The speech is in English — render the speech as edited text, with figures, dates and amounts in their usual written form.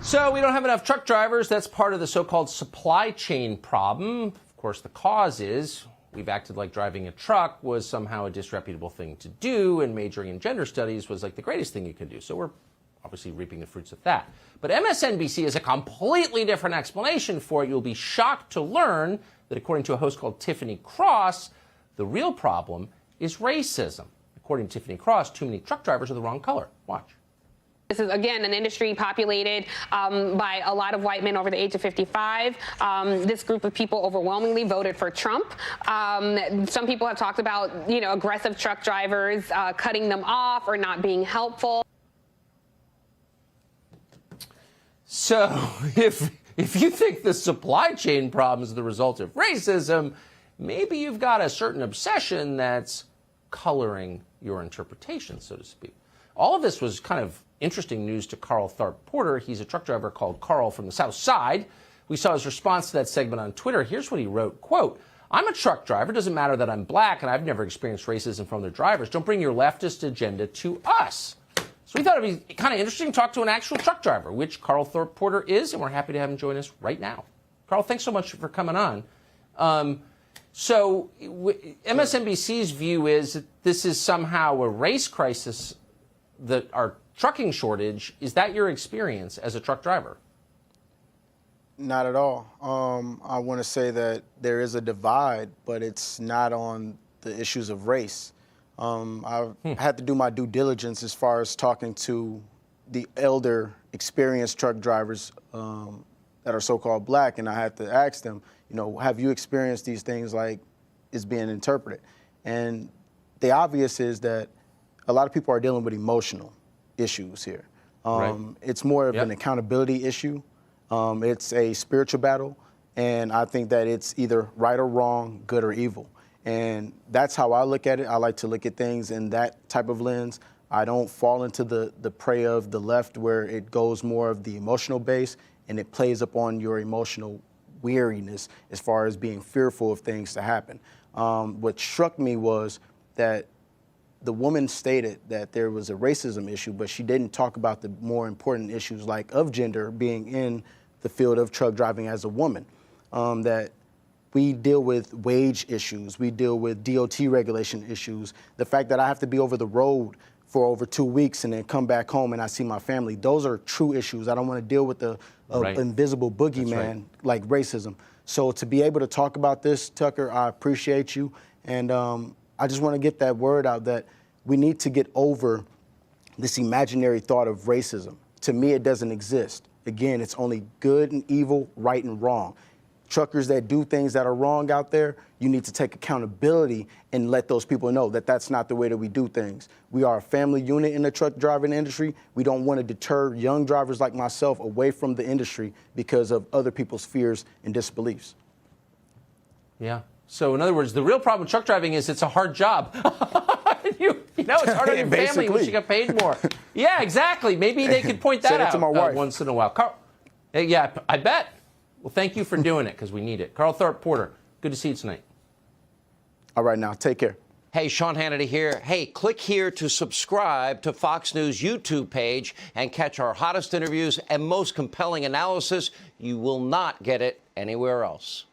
So we don't have enough truck drivers. That's part of the so-called supply chain problem. Of course, the cause is we've acted like driving a truck was somehow a disreputable thing to do, and majoring in gender studies was like the greatest thing you could do. So we're obviously reaping the fruits of that. But MSNBC has a completely different explanation for it. You'll be shocked to learn that according to a host called Tiffany Cross, the real problem is racism. According to Tiffany Cross, too many truck drivers are the wrong color. Watch. This is, again, an industry populated by a lot of white men over the age of 55. This group of people overwhelmingly voted for Trump. Some people have talked about, aggressive truck drivers cutting them off or not being helpful. So if you think the supply chain problem is the result of racism, maybe you've got a certain obsession that's coloring your interpretation, so to speak. All of this was kind of interesting news to Carl Tharp Porter. He's a truck driver called Carl from the South Side. We saw his response to that segment on Twitter. Here's what he wrote, quote, "I'm a truck driver. It doesn't matter that I'm black, and I've never experienced racism from other drivers. Don't bring your leftist agenda to us." So we thought it'd be kind of interesting to talk to an actual truck driver, which Carl Tharp Porter is, and we're happy to have him join us right now. Carl, thanks so much for coming on. So MSNBC's view is that this is somehow a race crisis, that our trucking shortage. Is that your experience as a truck driver? Not at all. I want to say that there is a divide, but it's not on the issues of race. I've had to do my due diligence as far as talking to the elder, experienced truck drivers that are so-called black, and I had to ask them, have you experienced these things like is being interpreted? And the obvious is that a lot of people are dealing with emotional issues here. Right. It's more of an accountability issue. It's a spiritual battle, and I think that it's either right or wrong, good or evil. And that's how I look at it. I like to look at things in that type of lens. I don't fall into the prey of the left where it goes more of the emotional base and it plays upon your emotional weariness as far as being fearful of things to happen. What struck me was that the woman stated that there was a racism issue, but she didn't talk about the more important issues like of gender being in the field of truck driving as a woman. That we deal with wage issues, we deal with DOT regulation issues. The fact that I have to be over the road for over 2 weeks and then come back home and I see my family, those are true issues. I don't want to deal with the invisible boogeyman like racism. So to be able to talk about this, Tucker, I appreciate you. And I just want to get that word out that we need to get over this imaginary thought of racism. To me, it doesn't exist. Again, it's only good and evil, right and wrong. Truckers that do things that are wrong out there, you need to take accountability and let those people know that that's not the way that we do things. We are a family unit in the truck driving industry. We don't want to deter young drivers like myself away from the industry because of other people's fears and disbeliefs. Yeah. So in other words, the real problem with truck driving is it's a hard job. It's hard on your family. You should get paid more. Yeah, exactly. Maybe they could point that out to my wife. Once in a while. Carl, yeah, I bet. Well, thank you for doing it because we need it. Carl Tharp Porter, good to see you tonight. All right, now, take care. Hey, Sean Hannity here. Hey, click here to subscribe to Fox News YouTube page and catch our hottest interviews and most compelling analysis. You will not get it anywhere else.